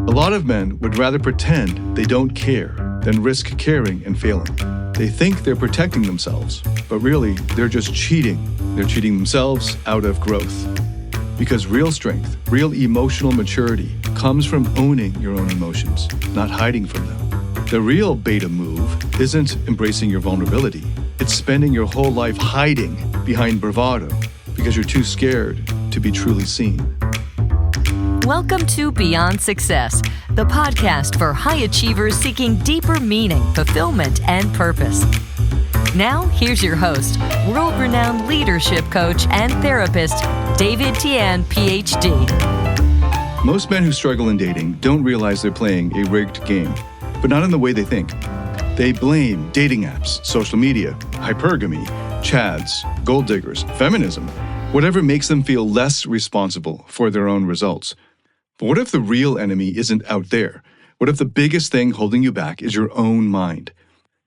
A lot of men would rather pretend they don't care than risk caring and failing. They think they're protecting themselves, but really, they're just cheating. They're cheating themselves out of growth. Because real strength, real emotional maturity comes from owning your own emotions, not hiding from them. The real beta move isn't embracing your vulnerability. It's spending your whole life hiding behind bravado because you're too scared to be truly seen. Welcome to Beyond Success, the podcast for high achievers seeking deeper meaning, fulfillment, and purpose. Now, here's your host, world-renowned leadership coach and therapist, David Tian, PhD. Most men who struggle in dating don't realize they're playing a rigged game, but not in the way they think. They blame dating apps, social media, hypergamy, chads, gold diggers, feminism, whatever makes them feel less responsible for their own results. But what if the real enemy isn't out there? What if the biggest thing holding you back is your own mind?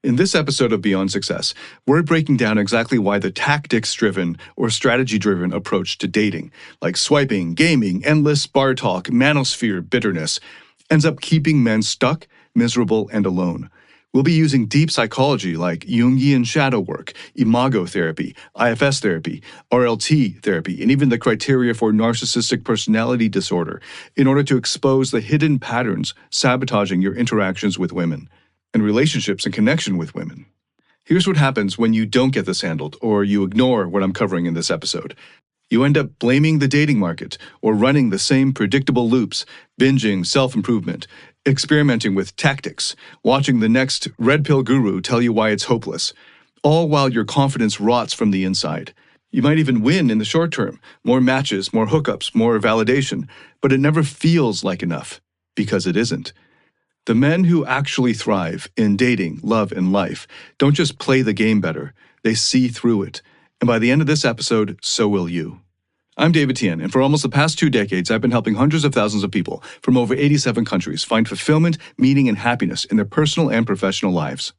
In this episode of Beyond Success, we're breaking down exactly why the tactics-driven or strategy-driven approach to dating, like swiping, gaming, endless bar talk, manosphere bitterness, ends up keeping men stuck, miserable, and alone. We'll be using deep psychology like Jungian shadow work, imago therapy, IFS therapy, RLT therapy, and even the criteria for narcissistic personality disorder in order to expose the hidden patterns sabotaging your interactions with women and relationships and connection with women. Here's what happens when you don't get this handled or you ignore what I'm covering in this episode. You end up blaming the dating market or running the same predictable loops, binging self-improvement, experimenting with tactics, watching the next red pill guru tell you why it's hopeless, all while your confidence rots from the inside. You might even win in the short term, more matches, more hookups, more validation, but it never feels like enough, because it isn't. The men who actually thrive in dating, love, and life don't just play the game better, they see through it. And by the end of this episode, so will you. I'm David Tian, and for almost the past 2 decades, I've been helping hundreds of thousands of people from over 87 countries find fulfillment, meaning, and happiness in their personal and professional lives.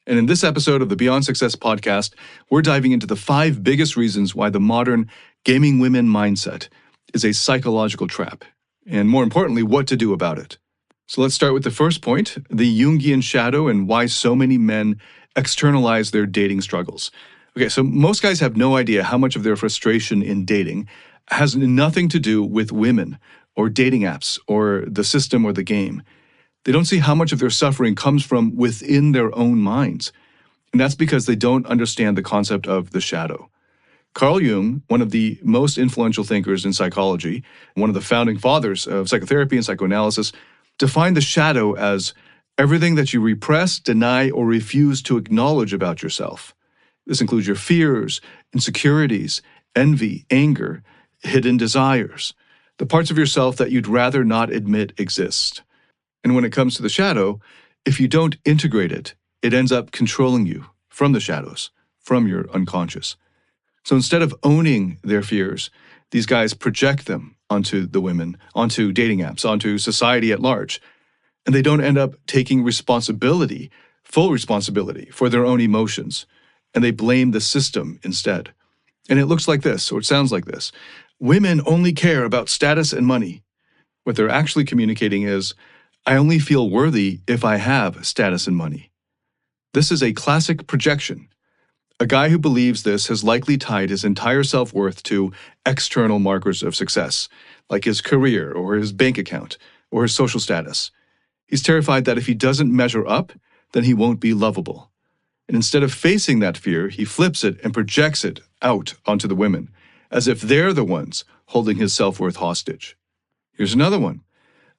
And in this episode of the Beyond Success podcast, we're diving into the 5 biggest reasons why the modern gaming women mindset is a psychological trap, and more importantly, what to do about it. So let's start with the first point, the Jungian shadow and why so many men externalize their dating struggles. Okay, so most guys have no idea how much of their frustration in dating has nothing to do with women or dating apps or the system or the game. They don't see how much of their suffering comes from within their own minds. And that's because they don't understand the concept of the shadow. Carl Jung, one of the most influential thinkers in psychology, one of the founding fathers of psychotherapy and psychoanalysis, defined the shadow as everything that you repress, deny, or refuse to acknowledge about yourself. This includes your fears, insecurities, envy, anger, hidden desires, the parts of yourself that you'd rather not admit exist. And when it comes to the shadow, if you don't integrate it, it ends up controlling you from the shadows, from your unconscious. So instead of owning their fears, these guys project them onto the women, onto dating apps, onto society at large. And they don't end up taking responsibility, full responsibility for their own emotions. And they blame the system instead. And it looks like this, or it sounds like this. Women only care about status and money. What they're actually communicating is, I only feel worthy if I have status and money. This is a classic projection. A guy who believes this has likely tied his entire self-worth to external markers of success, like his career or his bank account or his social status. He's terrified that if he doesn't measure up, then he won't be lovable. And instead of facing that fear, he flips it and projects it out onto the women, as if they're the ones holding his self-worth hostage. Here's another one.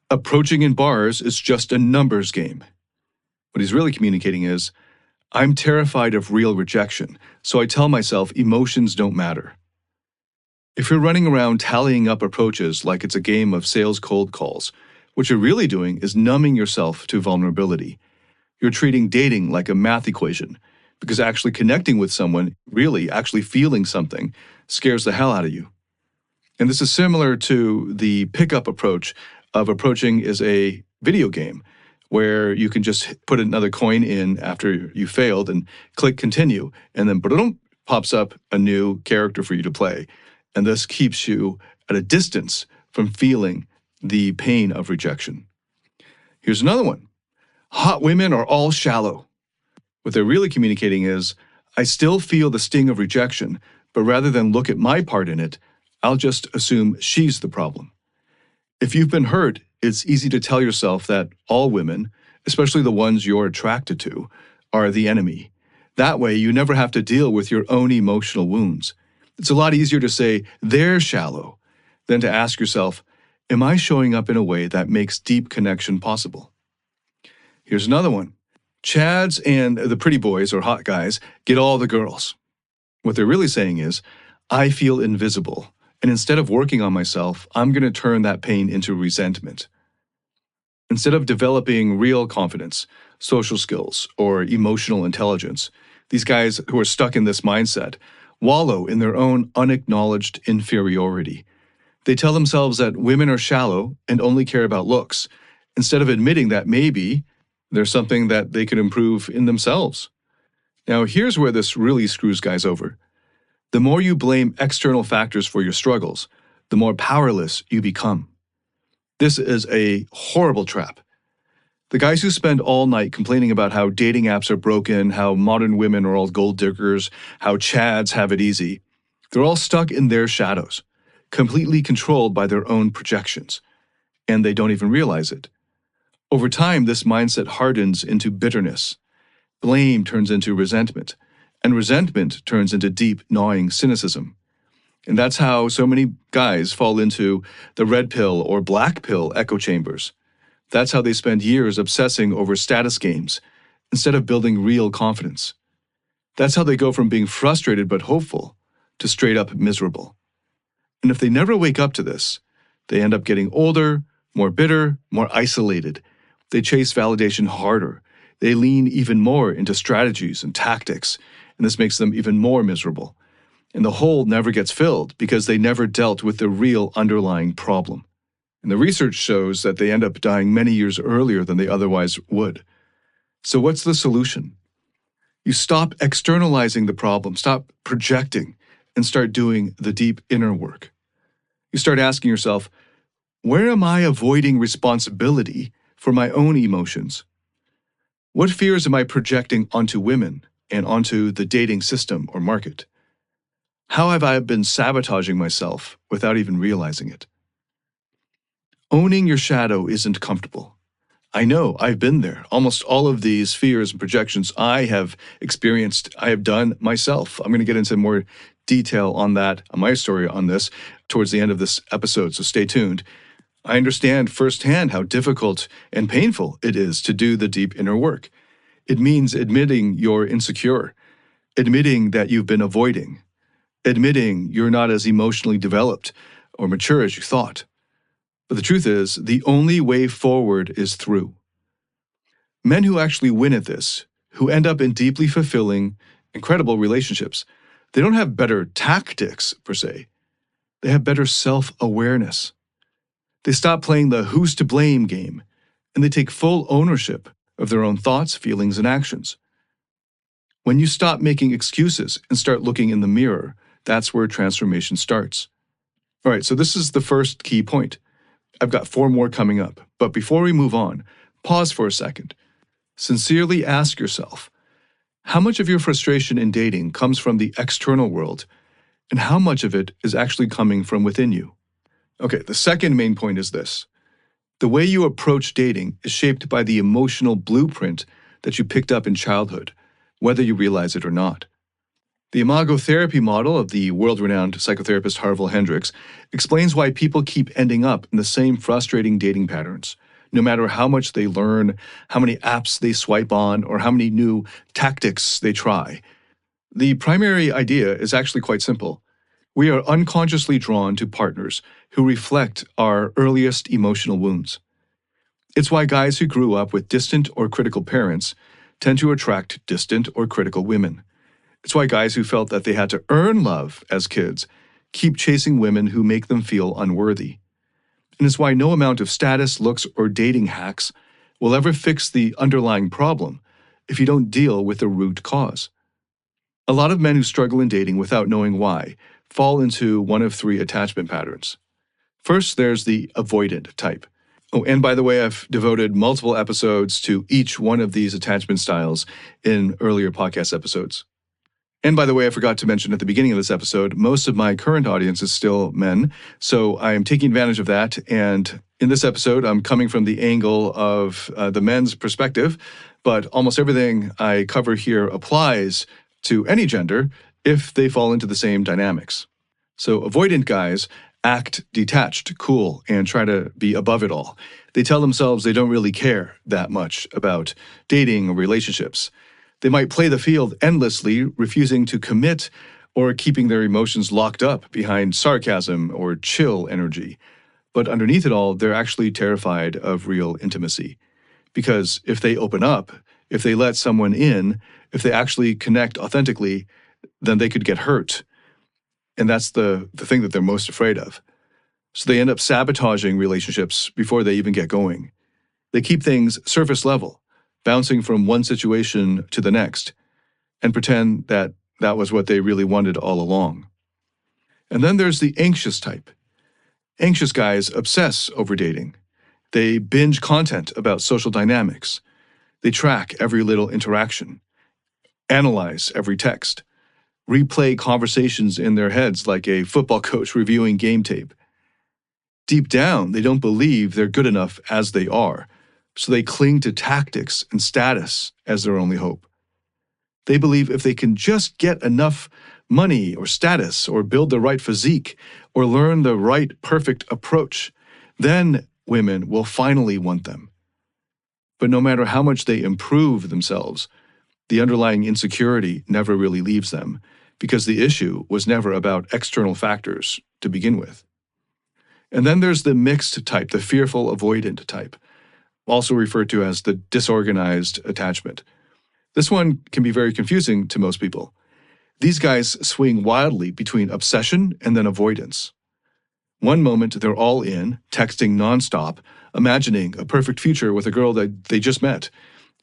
Approaching in bars is just a numbers game. What he's really communicating is, I'm terrified of real rejection, so I tell myself emotions don't matter. If you're running around tallying up approaches like it's a game of sales cold calls, what you're really doing is numbing yourself to vulnerability. You're treating dating like a math equation, because actually connecting with someone, really actually feeling something, scares the hell out of you. And this is similar to the pickup approach of approaching as a video game, where you can just put another coin in after you failed and click continue, and then pops up a new character for you to play. And this keeps you at a distance from feeling the pain of rejection. Here's another one. Hot women are all shallow. What they're really communicating is, I still feel the sting of rejection, but rather than look at my part in it, I'll just assume she's the problem. If you've been hurt, it's easy to tell yourself that all women, especially the ones you're attracted to, are the enemy. That way, you never have to deal with your own emotional wounds. It's a lot easier to say they're shallow than to ask yourself, am I showing up in a way that makes deep connection possible? Here's another one. Chads and the pretty boys or hot guys get all the girls. What they're really saying is, I feel invisible, and instead of working on myself, I'm going to turn that pain into resentment. Instead of developing real confidence, social skills, or emotional intelligence, these guys who are stuck in this mindset wallow in their own unacknowledged inferiority. They tell themselves that women are shallow and only care about looks, instead of admitting that maybe there's something that they could improve in themselves. Now, here's where this really screws guys over. The more you blame external factors for your struggles, the more powerless you become. This is a horrible trap. The guys who spend all night complaining about how dating apps are broken, how modern women are all gold diggers, how chads have it easy, they're all stuck in their shadows, completely controlled by their own projections, and they don't even realize it. Over time, this mindset hardens into bitterness. Blame turns into resentment, and resentment turns into deep, gnawing cynicism. And that's how so many guys fall into the red pill or black pill echo chambers. That's how they spend years obsessing over status games instead of building real confidence. That's how they go from being frustrated but hopeful to straight up miserable. And if they never wake up to this, they end up getting older, more bitter, more isolated. They chase validation harder. They lean even more into strategies and tactics, and this makes them even more miserable. And the hole never gets filled because they never dealt with the real underlying problem. And the research shows that they end up dying many years earlier than they otherwise would. So what's the solution? You stop externalizing the problem, stop projecting, and start doing the deep inner work. You start asking yourself, where am I avoiding responsibility for my own emotions? What fears am I projecting onto women and onto the dating system or market? How have I been sabotaging myself without even realizing it? Owning your shadow isn't comfortable. I know, I've been there. Almost all of these fears and projections I have experienced, I have done myself. I'm going to get into more detail on that, on my story on this, towards the end of this episode, so stay tuned. I understand firsthand how difficult and painful it is to do the deep inner work. It means admitting you're insecure, admitting that you've been avoiding, admitting you're not as emotionally developed or mature as you thought. But the truth is, the only way forward is through. Men who actually win at this, who end up in deeply fulfilling, incredible relationships, they don't have better tactics, per se. They have better self-awareness. They stop playing the who's to blame game, and they take full ownership of their own thoughts, feelings, and actions. When you stop making excuses and start looking in the mirror, that's where transformation starts. All right, so this is the first key point. I've got 4 more coming up, but before we move on, pause for a second. Sincerely ask yourself, how much of your frustration in dating comes from the external world, and how much of it is actually coming from within you? Okay, the second main point is this. The way you approach dating is shaped by the emotional blueprint that you picked up in childhood, whether you realize it or not. The imago therapy model of the world-renowned psychotherapist Harville Hendricks explains why people keep ending up in the same frustrating dating patterns, no matter how much they learn, how many apps they swipe on, or how many new tactics they try. The primary idea is actually quite simple. We are unconsciously drawn to partners who reflect our earliest emotional wounds. It's why guys who grew up with distant or critical parents tend to attract distant or critical women. It's why guys who felt that they had to earn love as kids keep chasing women who make them feel unworthy. And it's why no amount of status, looks, or dating hacks will ever fix the underlying problem if you don't deal with the root cause. A lot of men who struggle in dating without knowing why fall into one of 3 attachment patterns. First, there's the avoidant type. Oh, and by the way, I've devoted multiple episodes to each one of these attachment styles in earlier podcast episodes. And by the way, I forgot to mention at the beginning of this episode, most of my current audience is still men. So I am taking advantage of that. And in this episode, I'm coming from the angle of the men's perspective, but almost everything I cover here applies to any gender if they fall into the same dynamics. So avoidant guys act detached, cool, and try to be above it all. They tell themselves they don't really care that much about dating or relationships. They might play the field endlessly, refusing to commit or keeping their emotions locked up behind sarcasm or chill energy. But underneath it all, they're actually terrified of real intimacy. Because if they open up, if they let someone in, if they actually connect authentically, then they could get hurt. And that's the thing that they're most afraid of. So they end up sabotaging relationships before they even get going. They keep things surface level, bouncing from one situation to the next, and pretend that that was what they really wanted all along. And then there's the anxious type. Anxious guys obsess over dating. They binge content about social dynamics. They track every little interaction, analyze every text, replay conversations in their heads like a football coach reviewing game tape. Deep down, they don't believe they're good enough as they are, so they cling to tactics and status as their only hope. They believe if they can just get enough money or status or build the right physique or learn the right perfect approach, then women will finally want them. But no matter how much they improve themselves, the underlying insecurity never really leaves them because the issue was never about external factors to begin with. And then there's the mixed type, the fearful avoidant type, also referred to as the disorganized attachment. This one can be very confusing to most people. These guys swing wildly between obsession and then avoidance. One moment they're all in, texting nonstop, imagining a perfect future with a girl that they just met.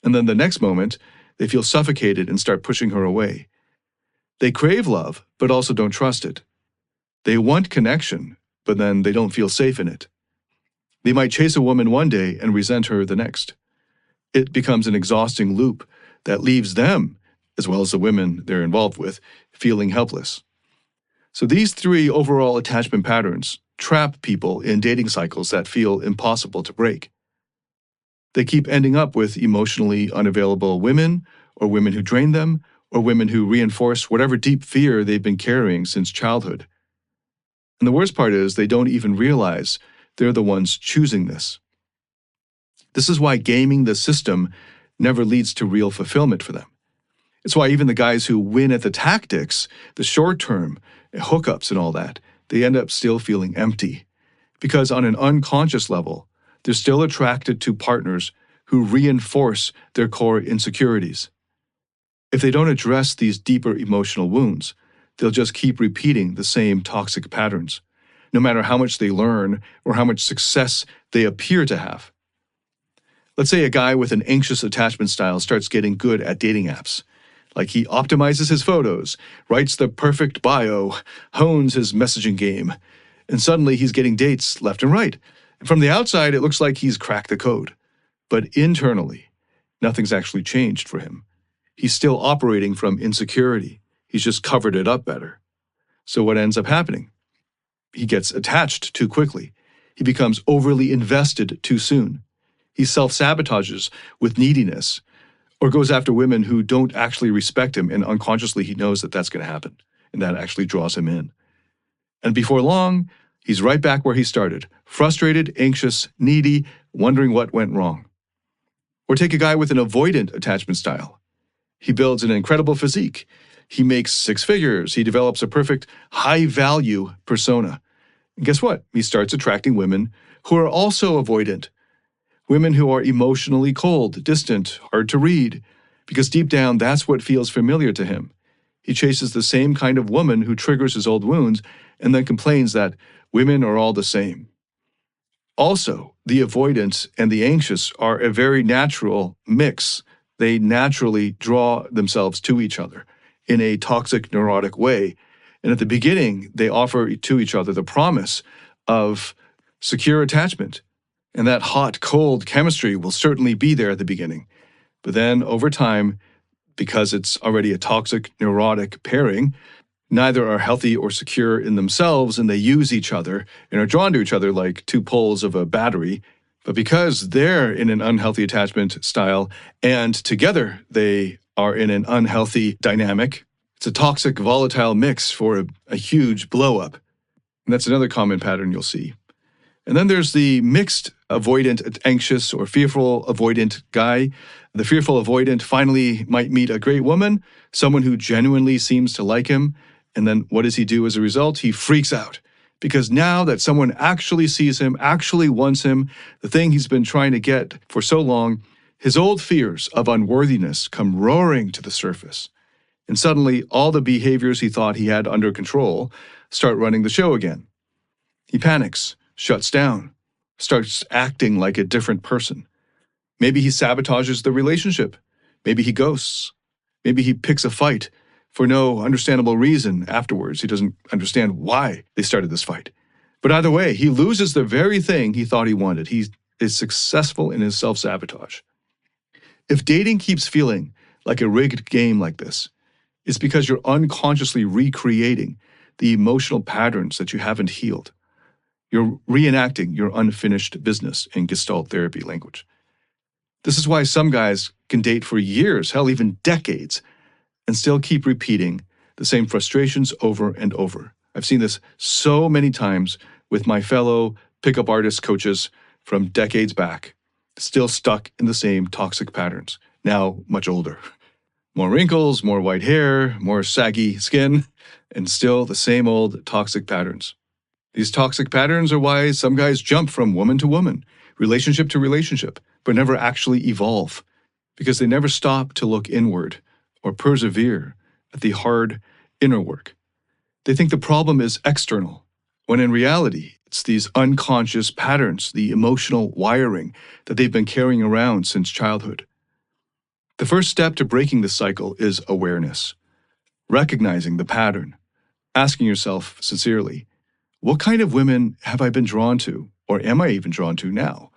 And then the next moment, they feel suffocated and start pushing her away. They crave love, but also don't trust it. They want connection, but then they don't feel safe in it. They might chase a woman one day and resent her the next. It becomes an exhausting loop that leaves them, as well as the women they're involved with, feeling helpless. So these three overall attachment patterns trap people in dating cycles that feel impossible to break. They keep ending up with emotionally unavailable women, or women who drain them, or women who reinforce whatever deep fear they've been carrying since childhood. And the worst part is they don't even realize they're the ones choosing this. This is why gaming the system never leads to real fulfillment for them. It's why even the guys who win at the tactics, the short-term hookups and all that, they end up still feeling empty. Because on an unconscious level, they're still attracted to partners who reinforce their core insecurities. If they don't address these deeper emotional wounds, they'll just keep repeating the same toxic patterns, no matter how much they learn or how much success they appear to have. Let's say a guy with an anxious attachment style starts getting good at dating apps. Like he optimizes his photos, writes the perfect bio, hones his messaging game, and suddenly he's getting dates left and right. And from the outside, it looks like he's cracked the code. But internally, nothing's actually changed for him. He's still operating from insecurity. He's just covered it up better. So what ends up happening? He gets attached too quickly. He becomes overly invested too soon. He self-sabotages with neediness, or goes after women who don't actually respect him, and unconsciously he knows that that's going to happen, and that actually draws him in. And before long, he's right back where he started, frustrated, anxious, needy, wondering what went wrong. Or take a guy with an avoidant attachment style. He builds an incredible physique. He makes six figures. He develops a perfect high-value persona. And guess what? He starts attracting women who are also avoidant. Women who are emotionally cold, distant, hard to read, because deep down, that's what feels familiar to him. He chases the same kind of woman who triggers his old wounds and then complains that women are all the same. Also, the avoidant and the anxious are a very natural mix. They naturally draw themselves to each other in a toxic, neurotic way. And at the beginning, they offer to each other the promise of secure attachment. And that hot-cold chemistry will certainly be there at the beginning. But then over time, because it's already a toxic, neurotic pairing, neither are healthy or secure in themselves, and they use each other and are drawn to each other like two poles of a battery. But because they're in an unhealthy attachment style and together they are in an unhealthy dynamic, it's a toxic, volatile mix for a huge blow-up. And that's another common pattern you'll see. And then there's the mixed avoidant, anxious, or fearful avoidant guy. The fearful avoidant finally might meet a great woman, someone who genuinely seems to like him. And then what does he do as a result? He freaks out. Because now that someone actually sees him, actually wants him, the thing he's been trying to get for so long, his old fears of unworthiness come roaring to the surface. And suddenly, all the behaviors he thought he had under control start running the show again. He panics, shuts down, starts acting like a different person. Maybe he sabotages the relationship. Maybe he ghosts. Maybe he picks a fight for no understandable reason afterwards. He doesn't understand why they started this fight. But either way, he loses the very thing he thought he wanted. He is successful in his self-sabotage. If dating keeps feeling like a rigged game like this, it's because you're unconsciously recreating the emotional patterns that you haven't healed. You're reenacting your unfinished business in Gestalt therapy language. This is why some guys can date for years, hell, even decades, and still keep repeating the same frustrations over and over. I've seen this so many times with my fellow pickup artist coaches from decades back, still stuck in the same toxic patterns, now much older. More wrinkles, more white hair, more saggy skin, and still the same old toxic patterns. These toxic patterns are why some guys jump from woman to woman, relationship to relationship, but never actually evolve, because they never stop to look inward or persevere at the hard inner work. They think the problem is external, when in reality, it's these unconscious patterns, the emotional wiring that they've been carrying around since childhood. The first step to breaking this cycle is awareness, recognizing the pattern, asking yourself sincerely, what kind of women have I been drawn to, or am I even drawn to now?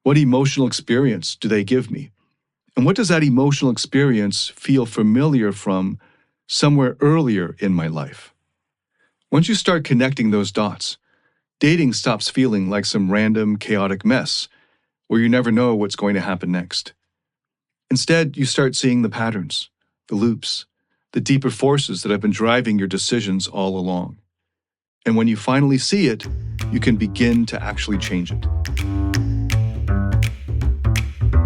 What emotional experience do they give me? And what does that emotional experience feel familiar from somewhere earlier in my life? Once you start connecting those dots, dating stops feeling like some random, chaotic mess where you never know what's going to happen next. Instead, you start seeing the patterns, the loops, the deeper forces that have been driving your decisions all along. And when you finally see it, you can begin to actually change it.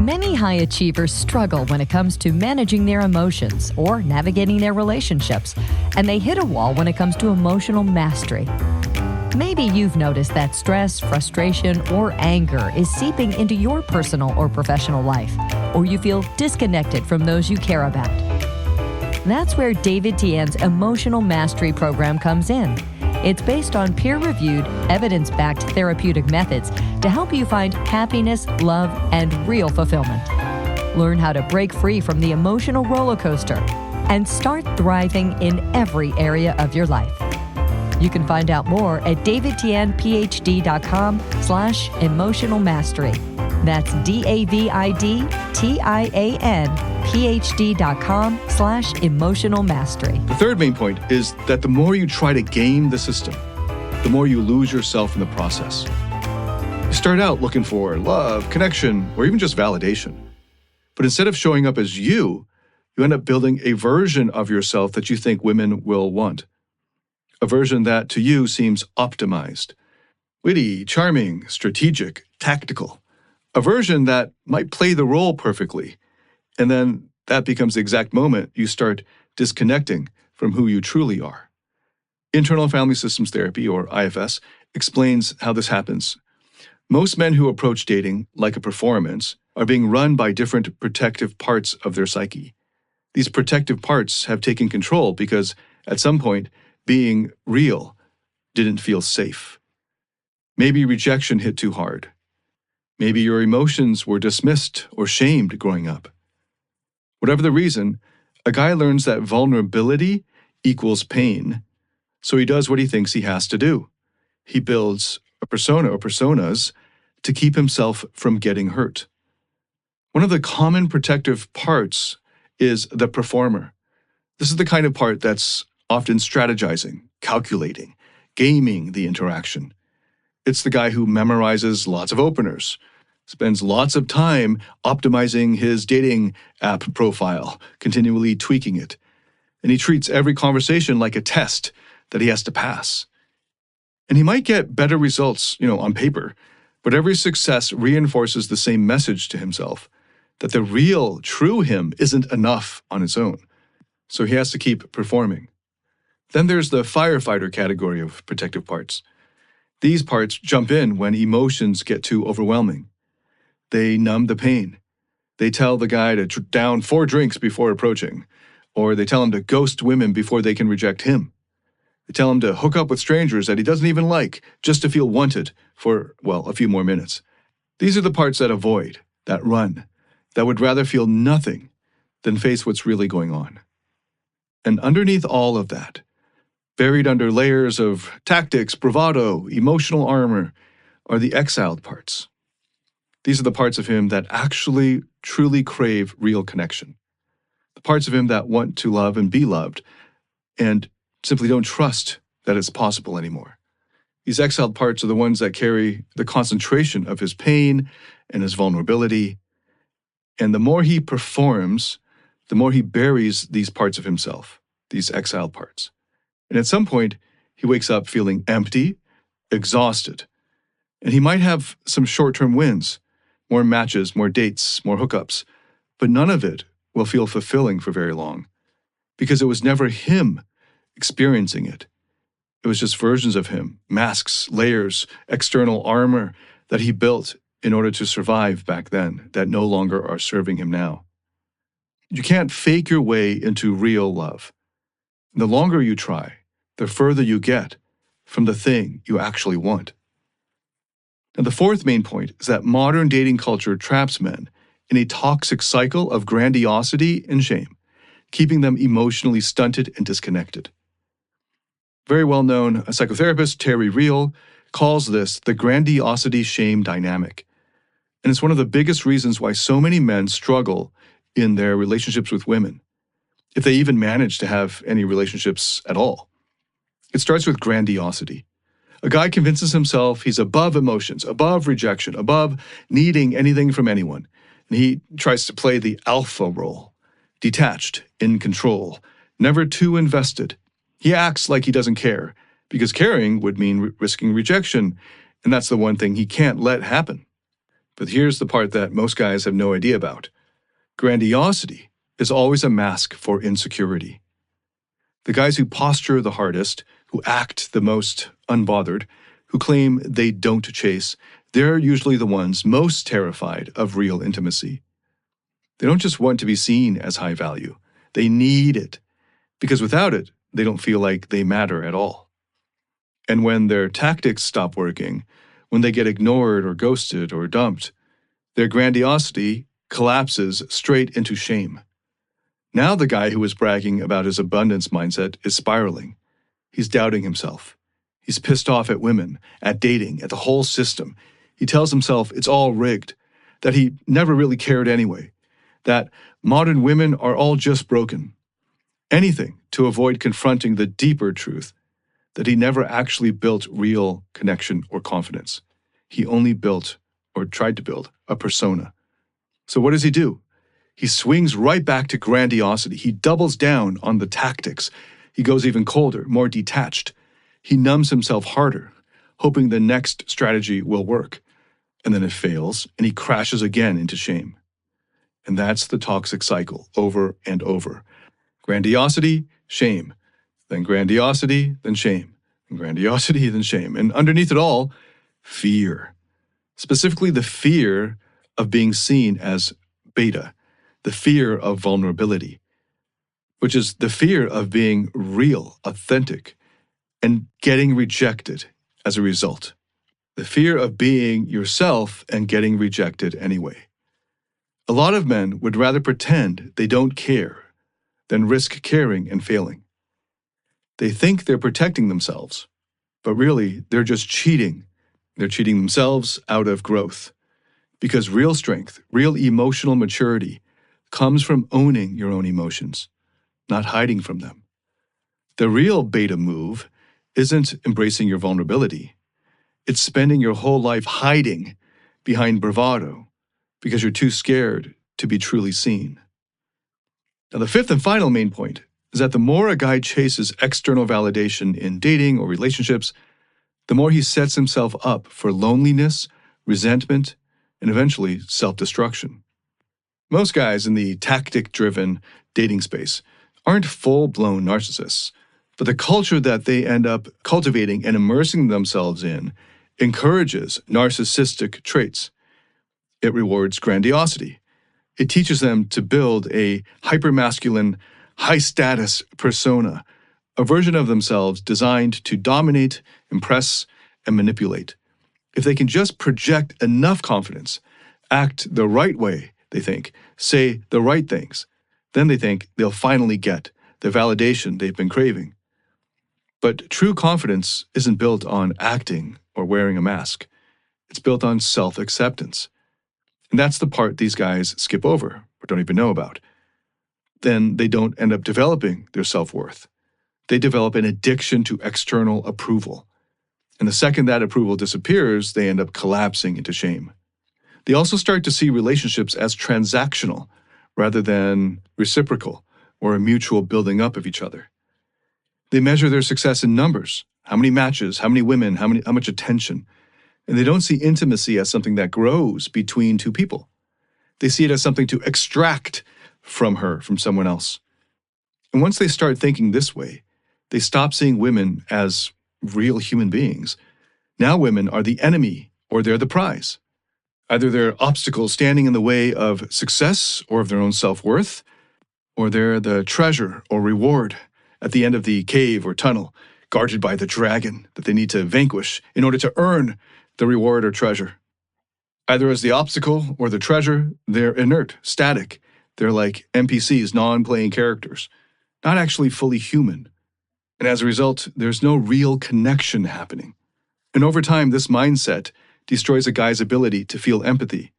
Many high achievers struggle when it comes to managing their emotions or navigating their relationships, and they hit a wall when it comes to emotional mastery. Maybe you've noticed that stress, frustration, or anger is seeping into your personal or professional life, or you feel disconnected from those you care about. That's where David Tian's Emotional Mastery Program comes in. It's based on peer-reviewed, evidence-backed therapeutic methods to help you find happiness, love, and real fulfillment. Learn how to break free from the emotional roller coaster and start thriving in every area of your life. You can find out more at davidtianphd.com/emotional mastery. That's DAVIDTIANPHD.com/emotional mastery. The third main point is that the more you try to game the system, the more you lose yourself in the process. You start out looking for love, connection, or even just validation. But instead of showing up as you end up building a version of yourself that you think women will want. A version that to you seems optimized, witty, charming, strategic, tactical. A version that might play the role perfectly. And then that becomes the exact moment you start disconnecting from who you truly are. Internal Family Systems Therapy, or IFS, explains how this happens. Most men who approach dating like a performance are being run by different protective parts of their psyche. These protective parts have taken control because, at some point, being real didn't feel safe. Maybe rejection hit too hard. Maybe your emotions were dismissed or shamed growing up. Whatever the reason, a guy learns that vulnerability equals pain, so he does what he thinks he has to do. He builds a persona or personas to keep himself from getting hurt. One of the common protective parts is the performer. This is the kind of part that's often strategizing, calculating, gaming the interaction. It's the guy who memorizes lots of openers, spends lots of time optimizing his dating app profile, continually tweaking it. And he treats every conversation like a test that he has to pass. And he might get better results, on paper, but every success reinforces the same message to himself, that the real, true him isn't enough on its own. So he has to keep performing. Then there's the firefighter category of protective parts. These parts jump in when emotions get too overwhelming. They numb the pain. They tell the guy to down 4 drinks before approaching, or they tell him to ghost women before they can reject him. They tell him to hook up with strangers that he doesn't even like just to feel wanted for, a few more minutes. These are the parts that avoid, that run, that would rather feel nothing than face what's really going on. And underneath all of that, buried under layers of tactics, bravado, emotional armor, are the exiled parts. These are the parts of him that actually, truly crave real connection. The parts of him that want to love and be loved, and simply don't trust that it's possible anymore. These exiled parts are the ones that carry the concentration of his pain and his vulnerability. And the more he performs, the more he buries these parts of himself, these exiled parts. And at some point, he wakes up feeling empty, exhausted. And he might have some short-term wins, more matches, more dates, more hookups, but none of it will feel fulfilling for very long, because it was never him experiencing it. It was just versions of him, masks, layers, external armor that he built in order to survive back then that no longer are serving him now. You can't fake your way into real love. The longer you try, the further you get from the thing you actually want. And the fourth main point is that modern dating culture traps men in a toxic cycle of grandiosity and shame, keeping them emotionally stunted and disconnected. Very well-known psychotherapist Terry Real calls this the grandiosity-shame dynamic. And it's one of the biggest reasons why so many men struggle in their relationships with women, if they even manage to have any relationships at all. It starts with grandiosity. A guy convinces himself he's above emotions, above rejection, above needing anything from anyone. And he tries to play the alpha role, detached, in control, never too invested. He acts like he doesn't care, because caring would mean risking rejection, and that's the one thing he can't let happen. But here's the part that most guys have no idea about. Grandiosity is always a mask for insecurity. The guys who posture the hardest, who act the most unbothered, who claim they don't chase, they're usually the ones most terrified of real intimacy. They don't just want to be seen as high value. They need it, because without it, they don't feel like they matter at all. And when their tactics stop working, when they get ignored or ghosted or dumped, their grandiosity collapses straight into shame. Now the guy who was bragging about his abundance mindset is spiraling. He's doubting himself. He's pissed off at women, at dating, at the whole system. He tells himself it's all rigged, that he never really cared anyway, that modern women are all just broken. Anything to avoid confronting the deeper truth that he never actually built real connection or confidence. He only built, or tried to build, a persona. So what does he do? He swings right back to grandiosity. He doubles down on the tactics. He goes even colder, more detached. He numbs himself harder, hoping the next strategy will work. And then it fails, and he crashes again into shame. And that's the toxic cycle, over and over. Grandiosity, shame. Then grandiosity, then shame. And grandiosity, then shame. And underneath it all, fear. Specifically the fear of being seen as beta, the fear of vulnerability, which is the fear of being real, authentic, and getting rejected as a result. The fear of being yourself and getting rejected anyway. A lot of men would rather pretend they don't care than risk caring and failing. They think they're protecting themselves, but really they're just cheating They're cheating themselves out of growth. Because real strength, real emotional maturity, comes from owning your own emotions, not hiding from them. The real beta move isn't embracing your vulnerability. It's spending your whole life hiding behind bravado because you're too scared to be truly seen. Now, the fifth and final main point is that the more a guy chases external validation in dating or relationships, the more he sets himself up for loneliness, resentment, and eventually self-destruction. Most guys in the tactic-driven dating space aren't full-blown narcissists, but the culture that they end up cultivating and immersing themselves in encourages narcissistic traits. It rewards grandiosity. It teaches them to build a hypermasculine, high-status persona, a version of themselves designed to dominate, impress, and manipulate. If they can just project enough confidence, act the right way, they think, say the right things, then they think they'll finally get the validation they've been craving. But true confidence isn't built on acting or wearing a mask. It's built on self-acceptance. And that's the part these guys skip over or don't even know about. Then they don't end up developing their self-worth. They develop an addiction to external approval. And the second that approval disappears, they end up collapsing into shame. They also start to see relationships as transactional rather than reciprocal or a mutual building up of each other. They measure their success in numbers, how many matches, how many women, how much attention. And they don't see intimacy as something that grows between two people. They see it as something to extract from someone else. And once they start thinking this way, they stop seeing women as real human beings. Now women are the enemy or they're the prize. Either they're obstacles standing in the way of success or of their own self-worth, or they're the treasure or reward at the end of the cave or tunnel, guarded by the dragon that they need to vanquish in order to earn the reward or treasure. Either as the obstacle or the treasure, they're inert, static. They're like NPCs, non-playing characters, not actually fully human. And as a result, there's no real connection happening. And over time, this mindset destroys a guy's ability to feel empathy.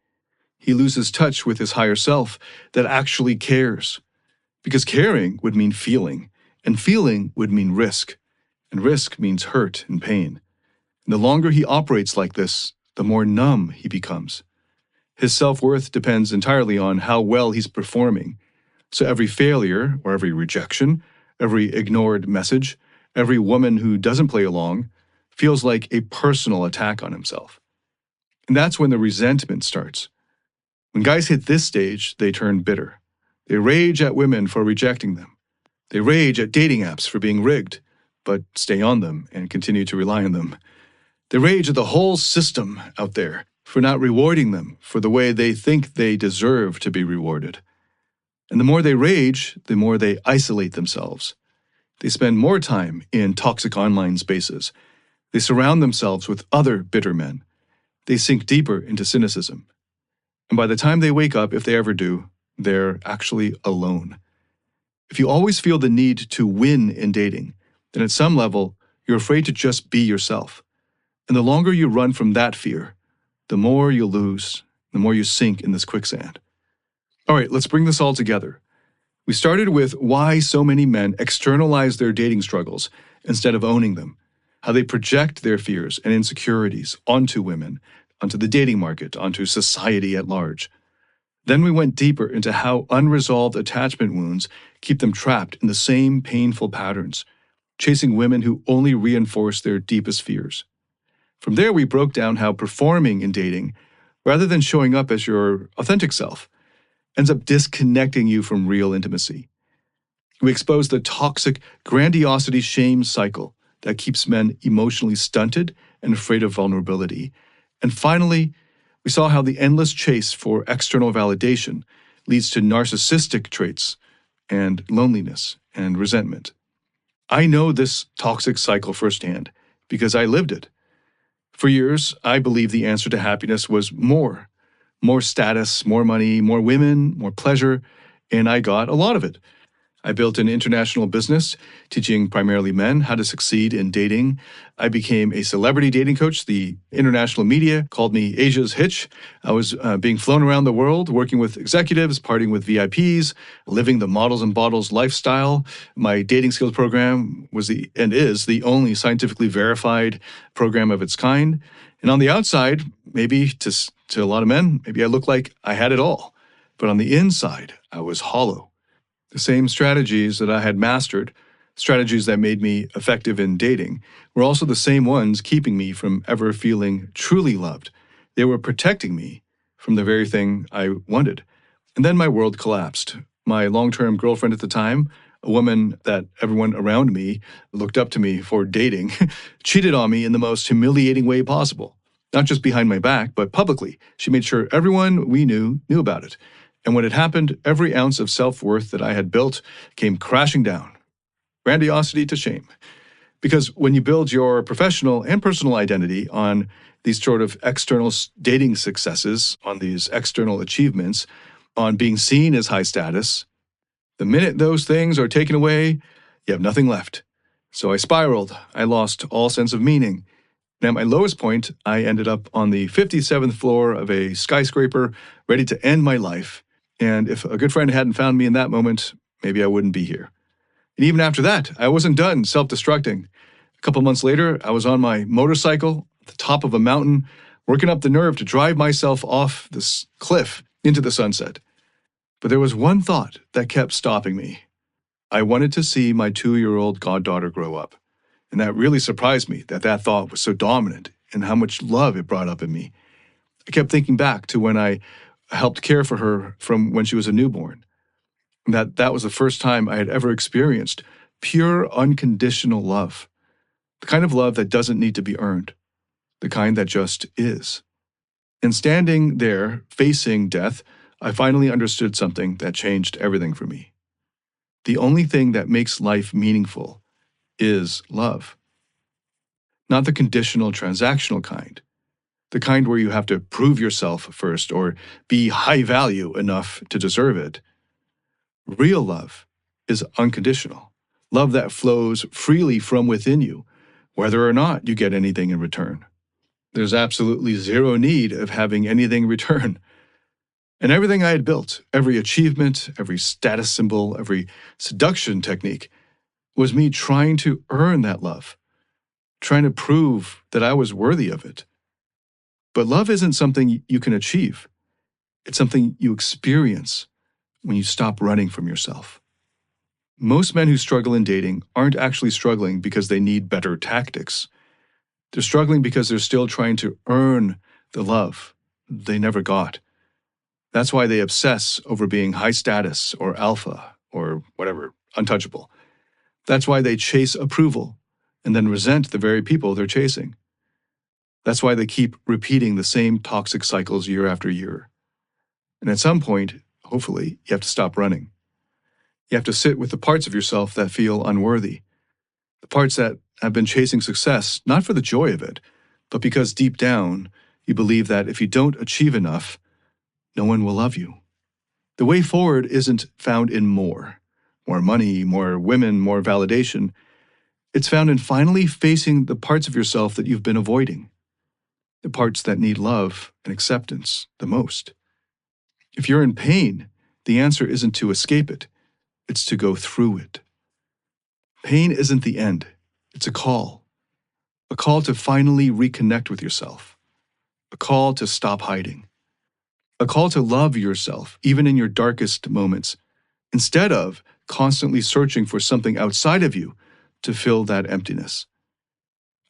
He loses touch with his higher self that actually cares. Because caring would mean feeling, and feeling would mean risk. And risk means hurt and pain. And the longer he operates like this, the more numb he becomes. His self-worth depends entirely on how well he's performing. So every failure or every rejection, every ignored message, every woman who doesn't play along feels like a personal attack on himself. And that's when the resentment starts. When guys hit this stage, they turn bitter. They rage at women for rejecting them. They rage at dating apps for being rigged, but stay on them and continue to rely on them. They rage at the whole system out there for not rewarding them for the way they think they deserve to be rewarded. And the more they rage, the more they isolate themselves. They spend more time in toxic online spaces. They surround themselves with other bitter men. They sink deeper into cynicism. And by the time they wake up, if they ever do, they're actually alone. If you always feel the need to win in dating, then at some level, you're afraid to just be yourself. And the longer you run from that fear, the more you lose, the more you sink in this quicksand. All right, let's bring this all together. We started with why so many men externalize their dating struggles instead of owning them, how they project their fears and insecurities onto women, onto the dating market, onto society at large. Then we went deeper into how unresolved attachment wounds keep them trapped in the same painful patterns, chasing women who only reinforce their deepest fears. From there, we broke down how performing in dating, rather than showing up as your authentic self, ends up disconnecting you from real intimacy. We exposed the toxic grandiosity shame cycle that keeps men emotionally stunted and afraid of vulnerability. And finally, we saw how the endless chase for external validation leads to narcissistic traits and loneliness and resentment. I know this toxic cycle firsthand because I lived it. For years, I believed the answer to happiness was more status, more money, more women, more pleasure, and I got a lot of it. I built an international business teaching primarily men how to succeed in dating. I became a celebrity dating coach. The international media called me Asia's Hitch. I was being flown around the world, working with executives, partying with VIPs, living the models and bottles lifestyle. My dating skills program was and is the only scientifically verified program of its kind. And on the outside, maybe to a lot of men, maybe I looked like I had it all. But on the inside, I was hollow. The same strategies that I had mastered, strategies that made me effective in dating, were also the same ones keeping me from ever feeling truly loved. They were protecting me from the very thing I wanted. And then my world collapsed. My long-term girlfriend at the time, a woman that everyone around me looked up to me for dating, cheated on me in the most humiliating way possible. Not just behind my back, but publicly. She made sure everyone we knew about it. And when it happened, every ounce of self-worth that I had built came crashing down. Grandiosity to shame. Because when you build your professional and personal identity on these sort of external dating successes, on these external achievements, on being seen as high status, the minute those things are taken away, you have nothing left. So I spiraled. I lost all sense of meaning. And at my lowest point, I ended up on the 57th floor of a skyscraper, ready to end my life. And if a good friend hadn't found me in that moment, maybe I wouldn't be here. And even after that, I wasn't done self-destructing. A couple months later, I was on my motorcycle at the top of a mountain, working up the nerve to drive myself off this cliff into the sunset. But there was one thought that kept stopping me. I wanted to see my 2-year-old goddaughter grow up. And that really surprised me that thought was so dominant and how much love it brought up in me. I kept thinking back to when I helped care for her from when she was a newborn. And that was the first time I had ever experienced pure, unconditional love. The kind of love that doesn't need to be earned. The kind that just is. And standing there, facing death, I finally understood something that changed everything for me. The only thing that makes life meaningful is love. Not the conditional, transactional kind. The kind where you have to prove yourself first or be high value enough to deserve it. Real love is unconditional. Love that flows freely from within you, whether or not you get anything in return. There's absolutely zero need of having anything in return. And everything I had built, every achievement, every status symbol, every seduction technique, was me trying to earn that love, trying to prove that I was worthy of it. But love isn't something you can achieve. It's something you experience when you stop running from yourself. Most men who struggle in dating aren't actually struggling because they need better tactics. They're struggling because they're still trying to earn the love they never got. That's why they obsess over being high status or alpha or whatever, untouchable. That's why they chase approval and then resent the very people they're chasing. That's why they keep repeating the same toxic cycles year after year. And at some point, hopefully, you have to stop running. You have to sit with the parts of yourself that feel unworthy, the parts that have been chasing success, not for the joy of it, but because deep down, you believe that if you don't achieve enough, no one will love you. The way forward isn't found in more money, more women, more validation. It's found in finally facing the parts of yourself that you've been avoiding, the parts that need love and acceptance the most. If you're in pain, the answer isn't to escape it, it's to go through it. Pain isn't the end, it's a call to finally reconnect with yourself, a call to stop hiding, a call to love yourself even in your darkest moments, instead of constantly searching for something outside of you to fill that emptiness.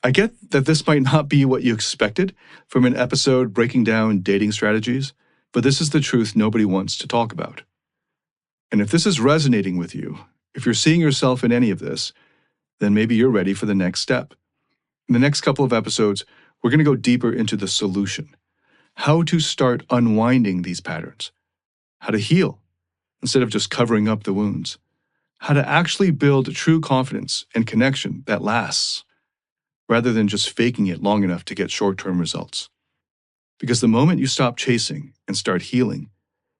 I get that this might not be what you expected from an episode breaking down dating strategies, but this is the truth nobody wants to talk about. And if this is resonating with you, if you're seeing yourself in any of this, then maybe you're ready for the next step. In the next couple of episodes, we're going to go deeper into the solution, how to start unwinding these patterns, how to heal instead of just covering up the wounds, how to actually build true confidence and connection that lasts, rather than just faking it long enough to get short-term results. Because the moment you stop chasing and start healing,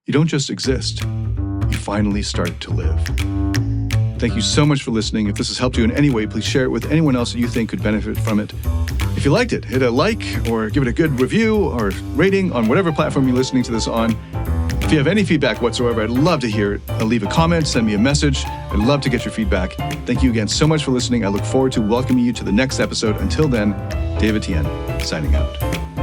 you don't just exist, you finally start to live. Thank you so much for listening. If this has helped you in any way, please share it with anyone else that you think could benefit from it. If you liked it, hit a like or give it a good review or rating on whatever platform you're listening to this on. If you have any feedback whatsoever, I'd love to hear it. Leave a comment, send me a message. I'd love to get your feedback. Thank you again so much for listening. I look forward to welcoming you to the next episode. Until then, Dave Etienne, signing out.